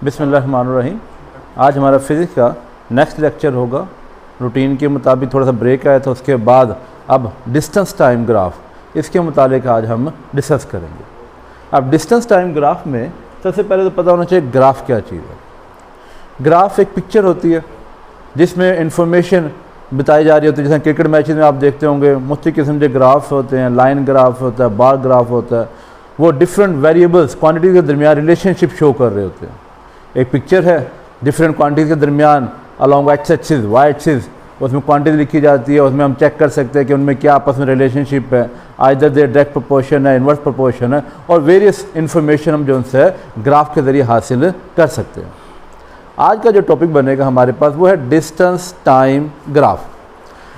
बिस्मिल्लाहिर्रहमानिर्रहीम। आज हमारा फ़िज़िक्स का नेक्स्ट लेक्चर होगा। रूटीन के मुताबिक थोड़ा सा ब्रेक आया था, उसके बाद अब डिस्टेंस टाइम ग्राफ, इसके मुतालिक आज हम डिस्कस करेंगे। अब डिस्टेंस टाइम ग्राफ में सबसे पहले तो पता होना चाहिए ग्राफ क्या चीज़ है। ग्राफ एक पिक्चर होती है जिसमें इंफॉर्मेशन बताई जा रही होती है। जैसे क्रिकेट मैचेस में आप देखते होंगे मुख्तलिफ किस्म के ग्राफ्स होते हैं, लाइन ग्राफ होता है, बार ग्राफ होता है। वो डिफरेंट वेरिएबल्स क्वांटिटी के दरमियान रिलेशनशिप शो कर रहे होते हैं। एक पिक्चर है डिफरेंट क्वांटिटी के दरमियान along X axis Y axis, उसमें क्वांटिटी लिखी जाती है, उसमें हम चेक कर सकते हैं कि उनमें क्या आपस में रिलेशनशिप है, आइदर दे डायरेक्ट प्रोपोर्शन है, इन्वर्स प्रोपोर्शन है, और वेरियस इन्फॉर्मेशन हम जो उनसे ग्राफ के ज़रिए हासिल कर सकते हैं। आज का जो टॉपिक बनेगा हमारे पास वो है डिस्टेंस टाइम ग्राफ।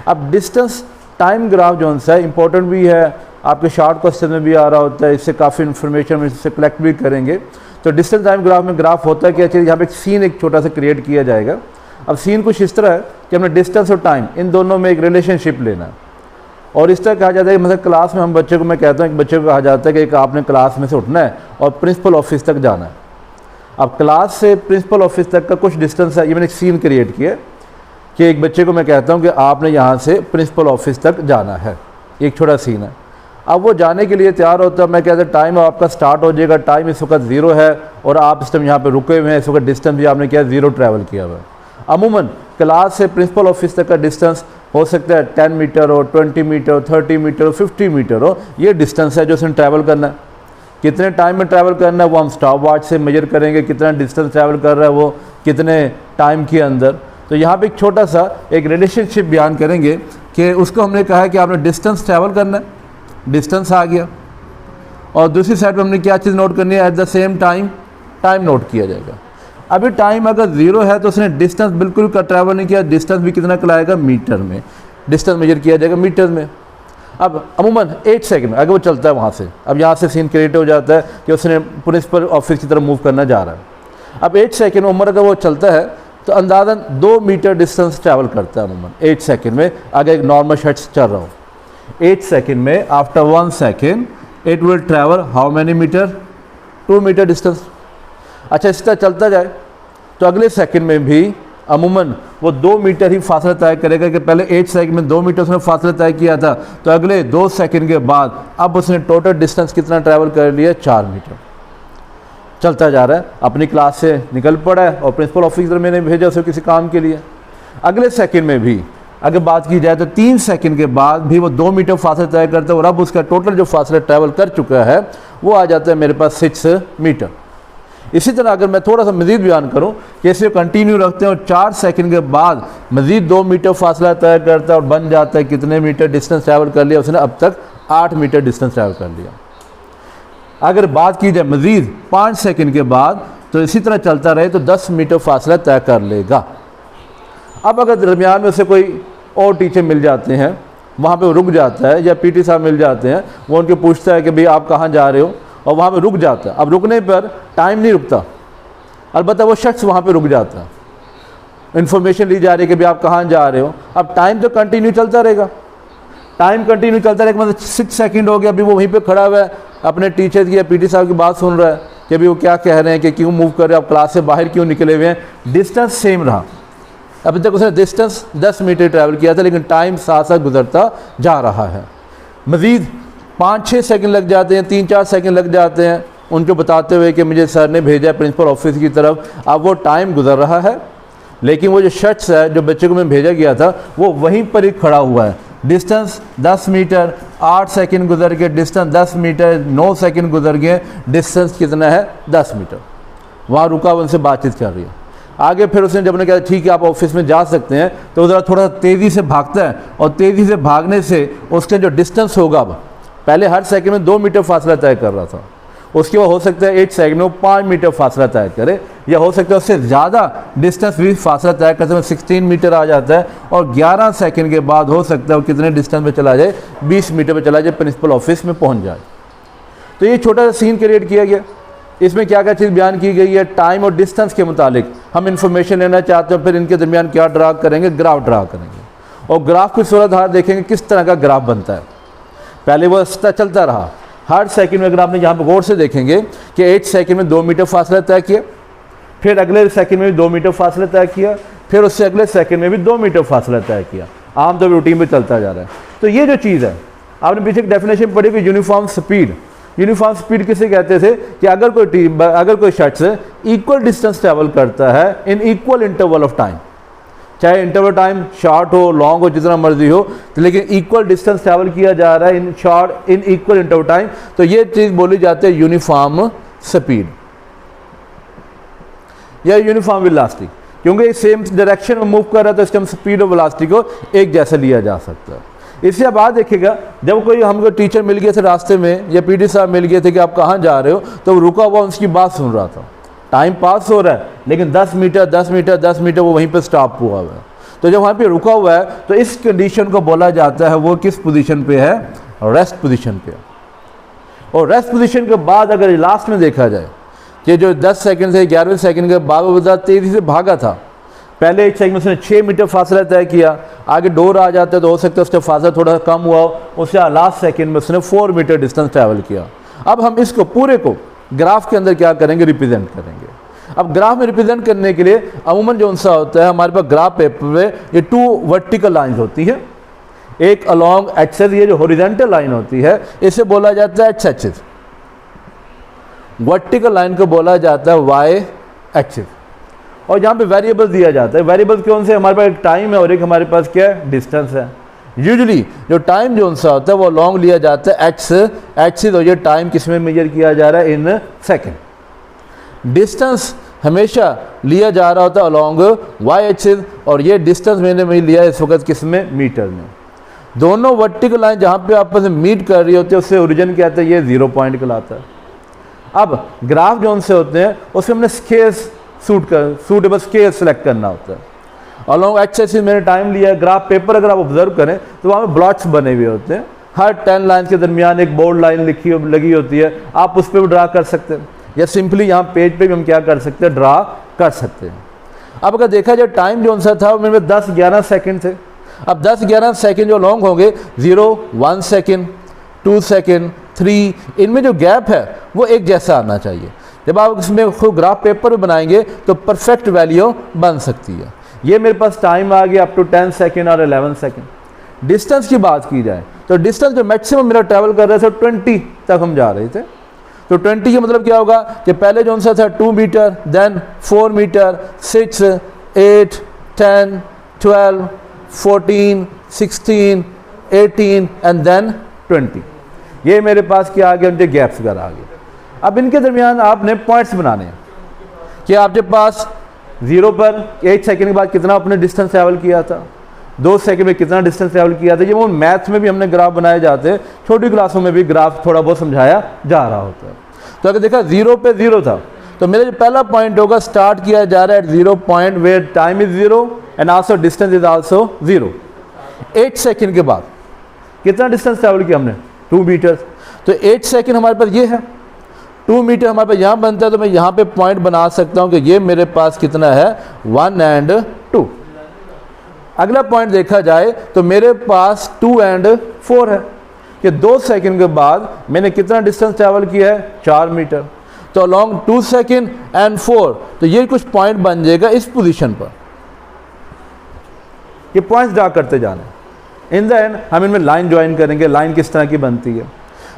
अब डिस्टेंस टाइम ग्राफ जो उनसे है इंपॉर्टेंट भी है, आपके शॉर्ट क्वेश्चन में भी आ रहा होता है, इससे काफ़ी इन्फॉर्मेशन हम इससे कलेक्ट भी करेंगे। तो डिस्टेंस टाइम ग्राफ में ग्राफ होता है क्या चीज़, यहाँ पे एक सीन एक छोटा सा क्रिएट किया जाएगा। अब सीन कुछ इस तरह है कि हमने डिस्टेंस और टाइम इन दोनों में एक रिलेशनशिप लेना है, और इस तरह कहा जाता है कि मतलब क्लास में हम बच्चे को, मैं कहता हूँ कि बच्चे को कहा जाता है कि एक आपने क्लास में से उठना है और प्रिंसिपल ऑफिस तक जाना है। अब क्लास से प्रिंसिपल ऑफिस तक का कुछ डिस्टेंस है, ये मैंने एक सीन क्रिएट किया कि एक बच्चे को मैं कहता हूँ कि आपने यहाँ से प्रिंसिपल ऑफिस तक जाना है, एक छोटा सीन है। अब वो जाने के लिए तैयार होता है, मैं कहता हूँ टाइम आपका स्टार्ट हो जाएगा, टाइम इस वक्त 0 है और आप इस टाइम यहाँ पे रुके हुए हैं, इस वक्त डिस्टेंस भी आपने क्या 0 ट्रैवल किया हुआ है। अमूमन क्लास से प्रिंसिपल ऑफिस तक का डिस्टेंस हो सकता है 10 मीटर हो, 20 मीटर हो, 30 मीटर हो, 50 मीटर हो। ये डिस्टेंस है जो उसने ट्रैवल करना है। कितने टाइम में ट्रैवल करना है वो हम स्टॉप वॉच से मेजर करेंगे, कितना डिस्टेंस ट्रैवल कर रहा है वो कितने टाइम के अंदर। तो यहाँ पे एक छोटा सा एक रिलेशनशिप बयान करेंगे कि उसको हमने कहा है कि आपने डिस्टेंस ट्रैवल करना है, डिस्टेंस आ गया, और दूसरी साइड पर हमने क्या चीज़ नोट करनी है, at the same time time note किया जाएगा। अभी टाइम अगर 0 है तो उसने डिस्टेंस बिल्कुल का ट्रैवल नहीं किया, डिस्टेंस भी कितना कहलाएगा, मीटर में, डिस्टेंस मेजर किया जाएगा मीटर में। अब अमूमन 8 सेकंड में अगर वो चलता है वहाँ से, अब यहाँ से सीन क्रिएट हो जाता है कि उसने प्रिंसिपल ऑफिस की तरफ मूव करना जा रहा है। अब 8 सेकंड में उम्र अगर वो चलता है तो अंदाज़न 2 मीटर डिस्टेंस ट्रैवल करता है अमूमन 8 सेकंड में, अगर एक नॉर्मल शर्ट्स चल रहा हो। 8 सेकंड में after 1 second it will travel how many metre, 2 metre distance. अच्छा, इस तरह चलता जाए तो अगले सेकंड में भी अमूमन वो 2 मीटर ही फासला तय करेगा कि पहले 8 सेकंड में 2 मीटर उसने फासला तय किया था, तो अगले 2 सेकंड के बाद अब उसने टोटल डिस्टेंस कितना ट्रैवल कर लिया, 4 मीटर। चलता जा रहा है, अपनी क्लास से निकल पड़ा है और प्रिंसिपल ऑफिसर मैंने भेजा उसे किसी काम के लिए। अगले सेकंड में भी अगर बात की जाए तो 3 सेकंड के बाद भी वो 2 मीटर फासला तय करता है, और अब उसका टोटल जो फासला ट्रैवल कर चुका है वो आ जाता है मेरे पास 6 मीटर। इसी तरह अगर मैं थोड़ा सा मज़ीद बयान करूं कि इसे कंटिन्यू रखते हैं और 4 सेकंड के बाद मज़ीद 2 मीटर फासला तय करता है और बन जाता है कितने मीटर डिस्टेंस ट्रैवल कर लिया उसने, अब तक 8 मीटर डिस्टेंस ट्रैवल कर लिया। अगर बात की जाए मज़ीद 5 सेकंड के बाद तो इसी तरह चलता रहे तो 10 मीटर फासला तय कर लेगा। अब अगर दरमियान में से कोई और टीचर मिल जाते हैं, वहाँ पे वो रुक जाता है, या पीटी साहब मिल जाते हैं, वो उनके पूछता है कि भाई आप कहाँ जा रहे हो, और वहाँ पे रुक जाता है। अब रुकने पर टाइम नहीं रुकता, अलबत्ता वो शख्स वहाँ पे रुक जाता है। इन्फॉर्मेशन ली जा रही है कि भाई आप कहाँ जा रहे हो, अब टाइम तो कंटिन्यू चलता रहेगा, टाइम कंटिन्यू चलता रहेगा, मतलब 6 सेकंड हो गया, अभी वो वहीं पे खड़ा हुआ है, अपने टीचर की या पीटी साहब की बात सुन रहा है कि अभी वो क्या कह रहे हैं, कि क्यों मूव कर रहे हैं, आप क्लास से बाहर क्यों निकले हुए हैं। डिस्टेंस सेम रहा, अभी तक उसने डिस्टेंस 10 मीटर ट्रैवल किया था, लेकिन टाइम साथ साथ गुजरता जा रहा है। मज़ीद 5-6 सेकंड लग जाते हैं, 3-4 सेकंड लग जाते हैं उनको बताते हुए कि मुझे सर ने भेजा प्रिंसिपल ऑफिस की तरफ। अब वो टाइम गुजर रहा है, लेकिन वो जो शख्स है जो बच्चे को मैं भेजा गया था वो वहीं पर ही खड़ा हुआ है। डिस्टेंस 10 मीटर, 8 सेकंड गुजर के डिस्टेंस 10 मीटर, 9 सेकंड गुजर गए, डिस्टेंस कितना है, 10 मीटर। वहाँ रुका, उनसे बातचीत कर रही है। आगे फिर उसने जब ने कहा ठीक है आप ऑफिस में जा सकते हैं, तो ज़रा थोड़ा तेज़ी से भागता है, और तेज़ी से भागने से उसके जो डिस्टेंस होगा, पहले हर सेकंड में 2 मीटर फासला तय कर रहा था, उसके बाद हो सकता है 8 सेकंड में 5 मीटर फासला तय करे, या हो सकता है उससे ज़्यादा डिस्टेंस भी फासला तय करते हुए 16 मीटर आ जाता है, और 11 सेकंड के बाद हो सकता है वो कितने डिस्टेंस में चला जाए, 20 मीटर में चला जाए, प्रिंसिपल ऑफिस में पहुँच जाए। तो ये छोटा सा सीन क्रिएट किया गया। इसमें क्या क्या चीज़ बयान की गई है, टाइम और डिस्टेंस के मुतालिक हम इंफॉर्मेशन लेना चाहते हैं, फिर इनके दरमियान क्या ड्रा करेंगे, ग्राफ ड्रा करेंगे, और ग्राफ की सूरत हाल देखेंगे किस तरह का ग्राफ बनता है। पहले वो चलता रहा, हर सेकंड में अगर आपने यहाँ पर गौर से देखेंगे कि 8 सेकंड में 2 मीटर फासला तय किया, फिर अगले सेकंड में भी 2 मीटर फासला तय किया, फिर उससे अगले सेकंड में भी 2 मीटर फासला तय किया। आमतौर पर रूटीन में चलता जा रहा है। तो ये जो चीज़ है, आपने पीछे एक डेफिनेशन पढ़ी कि यूनिफॉर्म स्पीड। यूनिफॉर्म स्पीड किसे कहते थे कि अगर कोई शख्स इक्वल डिस्टेंस ट्रैवल करता है in equal interval of time, चाहे इंटरवल टाइम शॉर्ट हो लॉन्ग हो जितना मर्जी हो, तो लेकिन इक्वल डिस्टेंस ट्रैवल किया जा रहा है इन इक्वल इंटरवल टाइम, तो ये चीज़ बोली जाती है यूनिफॉर्म स्पीड या यूनिफॉर्म वेलोसिटी। क्योंकि सेम डायरेक्शन में मूव कर रहा है तो इसके हम स्पीड और वेलोसिटी को एक जैसा लिया जा सकता है। इससे आप बात देखिएगा, जब कोई हमको टीचर मिल गए थे रास्ते में या पीटी साहब मिल गए थे कि आप कहाँ जा रहे हो, तो वो रुका हुआ उसकी बात सुन रहा था। टाइम पास हो रहा है लेकिन 10 मीटर वो वहीं पे स्टॉप हुआ है। तो जब वहाँ पे रुका हुआ है तो इस कंडीशन को बोला जाता है वो किस पोजीशन पे है, रेस्ट पोजीशन पे। और रेस्ट पोजीशन के बाद अगर लास्ट में देखा जाए कि जो 10 सेकंड से 11वें सेकंड के बाद वो ज़्यादा तेज़ी से भागा था, पहले एक सेकंड में उसने 6 मीटर फासला तय किया, आगे डोर आ जाता है तो हो सकता है उसका फासला थोड़ा कम हुआ, उससे लास्ट सेकंड में उसने 4 मीटर डिस्टेंस ट्रैवल किया। अब हम इसको पूरे को ग्राफ के अंदर क्या करेंगे, रिप्रेजेंट करेंगे। अब ग्राफ में रिप्रेजेंट करने के लिए अमूमन जो सा होता है हमारे पास ग्राफ पेपर में ये 2 वर्टिकल लाइंस होती है, एक अलोंग एक्सेस, ये जो हॉरिजॉन्टल लाइन होती है इसे बोला जाता है एक्स एक्सिस, वर्टिकल लाइन को बोला जाता है वाई एक्सिस। और यहाँ पे वेरिएबल्स दिया जाता है। वेरिएबल्स कौन से, हमारे पास एक टाइम है और एक हमारे पास क्या है, डिस्टेंस है। यूजुअली जो टाइम जो सा होता है वो लॉन्ग लिया जाता है एक्स एक्सिस, और ये टाइम किस में मेजर किया जा रहा है, इन सेकंड। डिस्टेंस हमेशा लिया जा रहा होता है अलॉन्ग वाई एक्सिस, और ये डिस्टेंस मैंने लिया है इस वक्त किस में, मीटर में। दोनों वर्टिकल लाइन जहाँ पे आपस में मीट कर रही होती है उससे ओरिजिन क्या आता है, ये 0 पॉइंट कहलाता है। अब ग्राफ जो उनसे होते हैं उसमें हमने स्केल सूटेबल स्केल सेलेक्ट करना होता है। अलॉन्ग एक्स एक्सिस मैंने टाइम लिया है। ग्राफ पेपर अगर आप ऑब्जर्व करें तो वहाँ पे ब्लॉट्स बने हुए होते हैं, हर 10 लाइन के दरमियान एक बोल्ड लाइन लगी होती है, आप उस पर भी ड्रा कर सकते हैं या सिंपली यहाँ पेज पे भी हम क्या कर सकते हैं, ड्रा कर सकते हैं। अब अगर देखा जाए टाइम जो सा था मेरे 10-11 सेकेंड थे। अब 10-11 सेकेंड जो लॉन्ग होंगे 0, 1 सेकेंड, 2 सेकेंड, 3, इनमें जो गैप है वो एक जैसा आना चाहिए। जब आप इसमें खुद ग्राफ पेपर बनाएंगे तो परफेक्ट वैल्यू बन सकती है। ये मेरे पास टाइम आ गया अप टू 10 सेकेंड और 11 सेकेंड। डिस्टेंस की बात की जाए तो डिस्टेंस जो मैक्सिमम मेरा ट्रैवल कर रहे थे 20 तक हम जा रहे थे। तो 20 का मतलब क्या होगा कि पहले जो सा था 2 metre, then 4 metre, 6, 8, 10, 12, 14, 16, 18 and then 20। ये मेरे पास क्या आ गया, उनके गैप्स वगैरह आ गए। अब इनके दरमियान आपने पॉइंट्स बनाने हैं कि आपके पास 0 पर 8 सेकंड के बाद कितना आपने डिस्टेंस ट्रैवल किया था, 2 सेकंड में कितना डिस्टेंस ट्रैवल किया था। ये वो मैथ्स में भी हमने ग्राफ बनाए जाते हैं, छोटी क्लासों में भी ग्राफ थोड़ा बहुत समझाया जा रहा होता है। तो अगर देखा 0 पे 0 था तो मेरा जो पहला पॉइंट होगा, स्टार्ट किया जा रहा है at 0 point where time is 0 and also distance is also 0। 8 second के बाद कितना डिस्टेंस ट्रैवल किया हमने, 2 मीटर। तो 8 सेकंड हमारे पास ये है, 2 मीटर हमारे पास यहाँ बनता है, तो मैं यहाँ पे पॉइंट बना सकता हूँ कि ये मेरे पास कितना है, 1 and 2। अगला पॉइंट देखा जाए तो मेरे पास 2 and 4 है कि 2 सेकंड के बाद मैंने कितना डिस्टेंस ट्रैवल किया है, 4 मीटर। तो अलॉन्ग 2 सेकंड एंड 4, तो ये कुछ पॉइंट बन जाएगा इस पोजीशन पर। ये पॉइंट्स ड्रा करते जाने। इन द एंड हम इनमें लाइन ज्वाइन करेंगे, लाइन किस तरह की बनती है।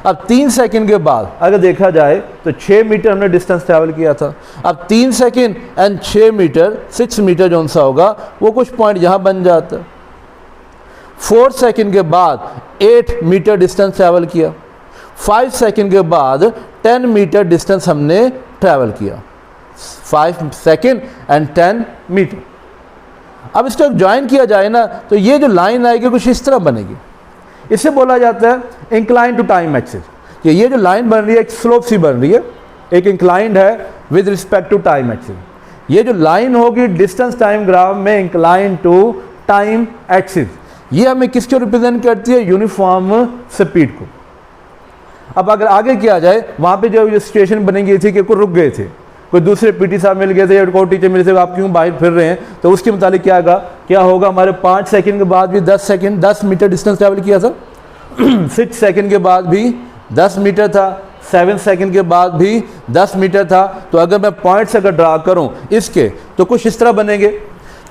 अब 3 सेकंड के बाद अगर देखा जाए तो 6 मीटर हमने डिस्टेंस ट्रैवल किया था। अब 3 सेकंड एंड 6 मीटर, 6 मीटर जो सा होगा वो कुछ पॉइंट यहाँ बन जाता है। 4 सेकंड के बाद 8 मीटर डिस्टेंस ट्रैवल किया। 5 सेकंड के बाद 10 मीटर डिस्टेंस हमने ट्रैवल किया। 5 सेकंड एंड 10 मीटर। अब इसको ज्वाइन किया जाए ना तो ये जो लाइन आएगी कुछ इस तरह बनेगी। इसे बोला जाता है इंक्लाइन टू टाइम एक्सिस, कि ये जो लाइन बन रही है एक स्लोप सी बन रही है, एक इंक्लाइंड है with respect to time axis. ये जो लाइन होगी डिस्टेंस टाइम ग्राफ में इंक्लाइन टू टाइम एक्सिस, ये हमें किसको रिप्रेजेंट करती है, यूनिफॉर्म स्पीड को। अब अगर आगे किया जाए, वहाँ पे जो सिचुएशन बनी गई थी कि कोई रुक गए थे, कोई दूसरे पीटी साहब मिल गए थे या कोई टीचर मिले थे, आप क्यों बाहर फिर रहे हैं, तो उसके मुताबिक क्या होगा हमारे 5 सेकंड के बाद भी 10 मीटर डिस्टेंस ट्रैवल किया था। 6 सेकंड के बाद भी 10 मीटर था, 7 सेकंड के बाद भी 10 मीटर था। तो अगर मैं पॉइंट से अगर ड्रा करूं इसके, तो कुछ इस तरह बनेंगे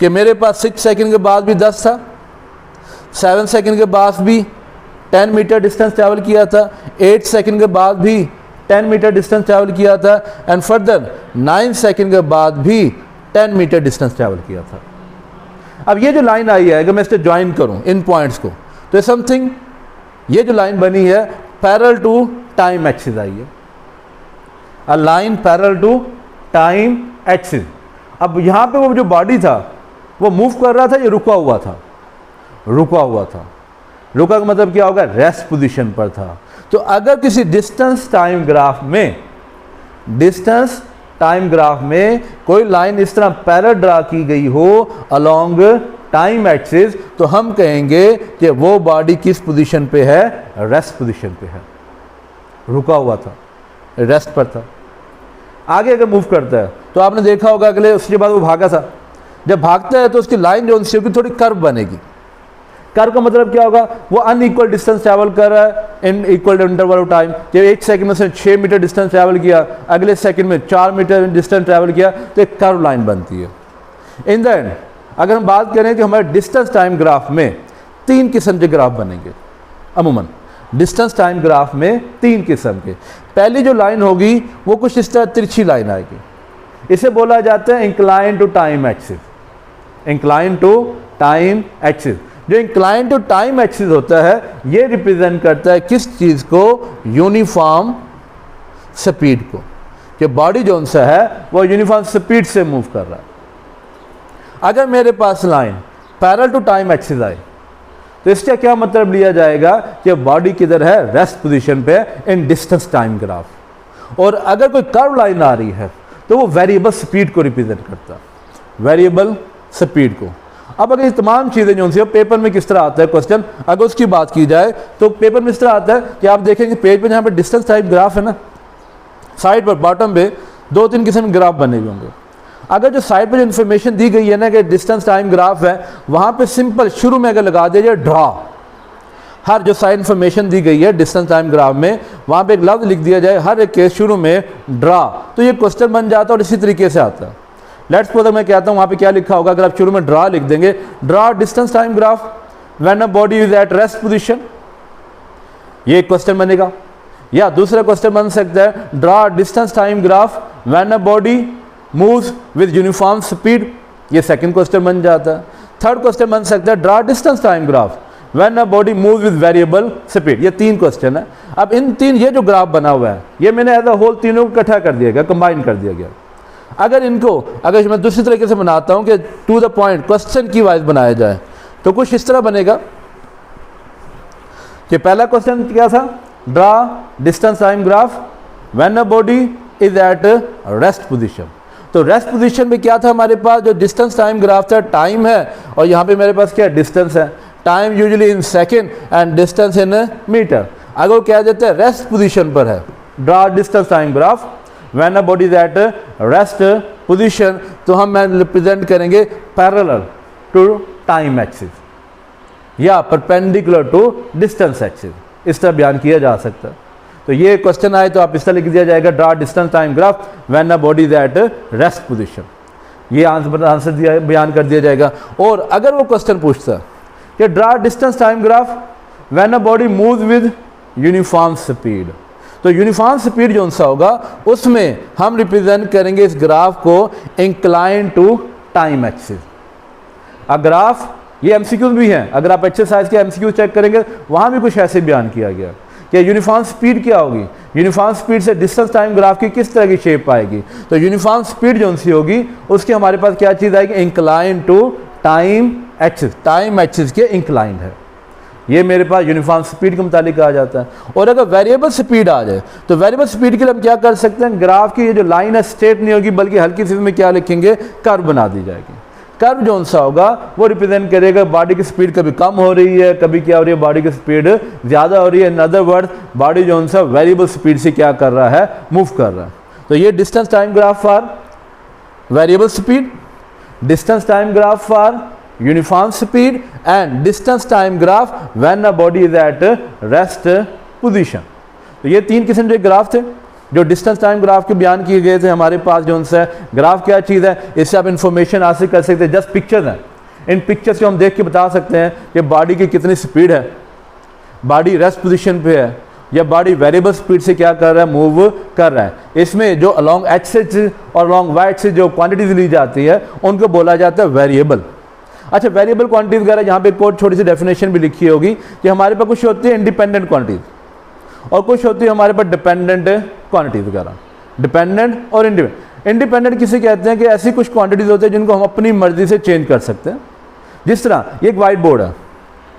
कि मेरे पास 6 सेकंड के बाद भी 10 था, 7 सेकंड के बाद भी 10 मीटर डिस्टेंस ट्रैवल किया था, 8 सेकंड के बाद भी 10 मीटर डिस्टेंस ट्रैवल किया था, एंड फर्दर 9 सेकंड के बाद भी 10 मीटर डिस्टेंस ट्रैवल किया था। अब ये जो लाइन आई है, अगर मैं इसे ज्वाइन करूं इन पॉइंट्स को, तो समथिंग ये जो लाइन बनी है पैरेलल टू टाइम एक्सिस आई है, a line parallel to time axis. अब यहाँ पे वो जो बॉडी था वो मूव कर रहा था, ये रुका हुआ था, रुका हुआ था। रुका का मतलब क्या होगा, रेस्ट पोजीशन पर था। तो अगर किसी डिस्टेंस टाइम ग्राफ में, डिस्टेंस टाइम ग्राफ में कोई लाइन इस तरह पैरेलल ड्रा की गई हो अलोंग टाइम एक्सिस, तो हम कहेंगे कि वो बॉडी किस पोजीशन पे है, रेस्ट पोजीशन पे है, रुका हुआ था, रेस्ट पर था। आगे अगर मूव करता है तो आपने देखा होगा अगले उसके बाद वो भागा था, जब भागता है तो उसकी लाइन जो होगी थोड़ी कर्व बनेगी। कर्व का मतलब क्या होगा, वो अनइक्वल डिस्टेंस ट्रैवल कर रहा है in equal interval of time. जब 1 सेकंड में से 6 मीटर डिस्टेंस ट्रैवल किया, अगले सेकंड में 4 मीटर डिस्टेंस ट्रैवल किया, तो एक कर्व लाइन बनती है। इन द एंड अगर हम बात करें कि हमारे डिस्टेंस टाइम ग्राफ में 3 किस्म के ग्राफ बनेंगे। अमूमन डिस्टेंस टाइम ग्राफ में 3 किस्म के। पहली जो लाइन होगी वो कुछ इस तरह तिरछी लाइन आएगी, इसे बोला जाता है incline to time axis. Incline to time axis, जो इंक्लाइन टू टाइम एक्सिस होता है ये रिप्रेजेंट करता है किस चीज़ को, यूनिफॉर्म स्पीड को, कि बॉडी जो सा है वो यूनिफॉर्म स्पीड से मूव कर रहा है। अगर मेरे पास line parallel to time axis आए तो इसका क्या मतलब लिया जाएगा कि बॉडी किधर है, रेस्ट पोजीशन पे इन डिस्टेंस टाइम ग्राफ। और अगर कोई कर्व लाइन आ रही है तो वो वेरिएबल स्पीड को रिप्रेजेंट करता है, वेरिएबल स्पीड को। अब अगर ये तमाम चीज़ें जो सी पेपर में किस तरह आता है क्वेश्चन, अगर उसकी बात की जाए तो पेपर में इस तरह आता है कि आप देखेंगे पेज पे जहाँ पे डिस्टेंस टाइम ग्राफ है ना, साइड पर बॉटम पे 2-3 किस्म के ग्राफ बने हुए होंगे। अगर जो साइड पे जो इन्फॉर्मेशन दी गई है ना कि डिस्टेंस टाइम ग्राफ है, वहाँ पे सिंपल शुरू में अगर लगा दीजिए ड्रा, हर जो साइड इन्फॉर्मेशन दी गई है डिस्टेंस टाइम ग्राफ में, वहाँ पे एक लफ्ज़ लिख दिया जाए हर एक के शुरू में ड्रा, तो ये क्वेश्चन बन जाता है और इसी तरीके से आता है। लेट्स सपोज मैं कहता हूँ वहाँ पे क्या लिखा होगा, अगर आप शुरू में ड्रा लिख देंगे, draw distance time graph when a body is at rest position, ये एक क्वेश्चन बनेगा। या दूसरा क्वेश्चन बन सकता है draw distance time graph when a body moves with uniform speed, ये सेकंड क्वेश्चन बन जाता है। थर्ड क्वेश्चन बन सकता है draw distance time graph when a body moves with variable speed, ये 3 क्वेश्चन है। अब इन 3 ये जो ग्राफ बना हुआ है ये मैंने एज अ होल तीनों को इकट्ठा कर दिया गया, कंबाइन कर दिया गया। अगर इनको अगर मैं दूसरी तरीके से बनाता हूँ कि टू द पॉइंट क्वेश्चन की वाइज बनाया जाए तो कुछ इस तरह बनेगा कि पहला क्वेश्चन क्या था, draw distance time graph when a body is at rest position. तो रेस्ट पोजीशन में क्या था, हमारे पास जो डिस्टेंस टाइम ग्राफ था टाइम है, और यहाँ पे मेरे पास क्या डिस्टेंस है, time usually in second and distance in metre. अगर वो कह देते हैं रेस्ट पोजीशन पर है, draw distance time graph when a body is at rest position, तो हम रिप्रेजेंट करेंगे पैरेलल टू टाइम एक्सिस या परपेंडिकुलर टू डिस्टेंस एक्सिस, इस तरह बयान किया जा सकता है। तो ये क्वेश्चन आए तो आप इस तरह लिख दिया जाएगा draw distance time graph when a body is at rest position, ये आंसर दिया बयान कर दिया जाएगा। और अगर वो क्वेश्चन पूछता है कि draw distance time graph when a body moves with uniform speed, तो यूनिफॉर्म स्पीड जो सा होगा उसमें हम रिप्रेजेंट करेंगे इस ग्राफ को इंक्लाइन टू टाइम एक्सिस। अब ग्राफ ये एमसीक्यूज भी हैं, अगर आप एक्सरसाइज के एमसीक्यू चेक करेंगे वहाँ भी कुछ ऐसे बयान किया गया कि यूनिफॉर्म स्पीड क्या होगी, यूनिफॉर्म स्पीड से डिस्टेंस टाइम ग्राफ की किस तरह की शेप आएगी। तो यूनिफॉर्म स्पीड जो सी होगी उसकी हमारे पास क्या चीज़ आएगी, incline to time axis, time axis के इंक्लाइन है, ये मेरे पास यूनिफॉर्म स्पीड के मुताबिक आ जाता है। और अगर वेरिएबल स्पीड आ जाए तो वेरिएबल स्पीड के लिए हम क्या कर सकते हैं, ग्राफ की ये जो लाइन है स्ट्रेट नहीं होगी बल्कि हल्की सी में क्या लिखेंगे, कर्व बना दी जाएगी। कर्व जो सा होगा वो रिप्रेजेंट करेगा बॉडी की स्पीड कभी कम हो रही है, कभी क्या हो रही है, बॉडी की स्पीड ज़्यादा हो रही है। इन अदर वर्ड बॉडी जो सा वेरिएबल स्पीड से क्या कर रहा है, मूव कर रहा है। तो ये distance time graph for variable speed, distance time graph for uniform speed and distance time graph when a body is at rest position। तो ये 3 किस्म के ग्राफ थे जो डिस्टेंस टाइम ग्राफ के बयान किए गए थे हमारे पास। जो उनसे ग्राफ क्या चीज़ है, इससे आप इन्फॉर्मेशन हासिल कर सकते हैं। जस्ट पिक्चर्स हैं, इन पिक्चर्स को हम देख के बता सकते हैं कि बॉडी की कितनी स्पीड है, बॉडी रेस्ट पोजीशन पे है या बॉडी वेरिएबल स्पीड से क्या कर रहा है, मूव कर रहा है। इसमें जो अलॉन्ग एक्सिस और अलॉन्ग वाई एक्सिस जो क्वांटिटीज ली जाती है उनको बोला जाता है वेरिएबल। अच्छा, वेरिएबल क्वांटिटीज वगैरह यहाँ पे कोई छोटी सी डेफिनेशन भी लिखी होगी कि हमारे पास कुछ होती है इंडिपेंडेंट क्वांटिटीज और कुछ होती है हमारे पास डिपेंडेंट क्वांटिटीज वगैरह। डिपेंडेंट और इंडिपेंडेंट किसे कहते हैं कि ऐसी कुछ क्वांटिटीज होती है जिनको हम अपनी मर्जी से चेंज कर सकते हैं। जिस तरह ये एक वाइट बोर्ड है,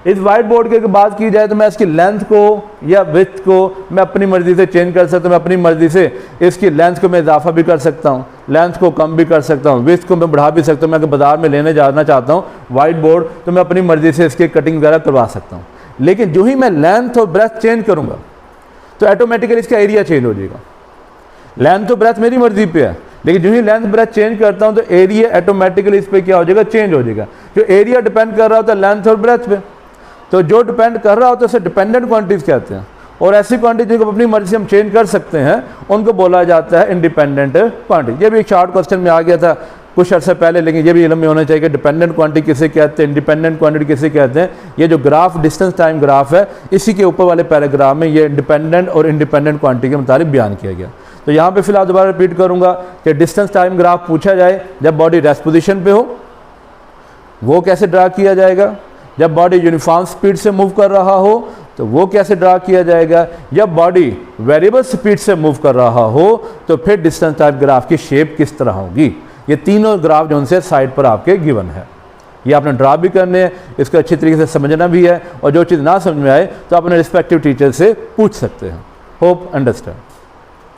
इस वाइट बोर्ड की बात की जाए तो मैं इसकी लेंथ को या विड्थ को मैं अपनी मर्जी से चेंज कर सकता हूँ। मैं अपनी मर्जी से इसकी लेंथ को मैं इजाफा भी कर सकता हूँ, लेंथ को कम भी कर सकता हूँ, विड्थ को मैं बढ़ा भी सकता हूँ। मैं अगर बाजार में लेने जाना चाहता हूँ वाइट बोर्ड तो मैं अपनी मर्जी से इसकी कटिंग वगैरह करवा सकता हूँ। लेकिन जो ही मैं लेंथ और ब्रेथ चेंज करूँगा तो ऑटोमेटिकली इसका एरिया चेंज हो जाएगा। लेंथ तो ब्रेथ मेरी मर्जी पे है, लेकिन जो ही लेंथ ब्रेथ चेंज करता हूँ तो एरिया ऑटोमेटिकली इस पर क्या हो जाएगा, चेंज हो जाएगा। जो एरिया डिपेंड कर रहा होता है लेंथ और ब्रेथ पे, तो जो डिपेंड कर रहा होता है उसे डिपेंडेंट क्वांटिटीज कहते हैं। और ऐसी क्वांटिटी को अपनी मर्जी से हम चेंज कर सकते हैं उनको बोला जाता है इंडिपेंडेंट क्वांटिटी। ये भी एक शॉर्ट क्वेश्चन में आ गया था कुछ अर्से पहले, लेकिन ये भी इल्म में होना चाहिए कि डिपेंडेंट क्वांटिटी किसे कहते हैं, इंडिपेंडेंट क्वांटिटी किसे कहते हैं। ये जो ग्राफ डिस्टेंस टाइम ग्राफ है इसी के ऊपर वाले पैराग्राफ में ये डिपेंडेंट और इंडिपेंडेंट क्वांटिटी के मुताबिक बयान किया गया। तो यहाँ पे फिलहाल दोबारा रिपीट करूँगा कि डिस्टेंस टाइम ग्राफ पूछा जाए जब बॉडी रेस्ट पोजीशन पे हो वो कैसे ड्रा किया जाएगा, जब बॉडी यूनिफॉर्म स्पीड से मूव कर रहा हो तो वो कैसे ड्रा किया जाएगा, जब बॉडी वेरिएबल स्पीड से मूव कर रहा हो तो फिर डिस्टेंस टाइम ग्राफ की शेप किस तरह होगी। ये तीनों ग्राफ जो उनसे साइड पर आपके गिवन है, ये आपने ड्रा भी करने हैं, इसको अच्छी तरीके से समझना भी है और जो चीज़ ना समझ में आए तो आप अपने रिस्पेक्टिव टीचर से पूछ सकते हैं। Hope understand.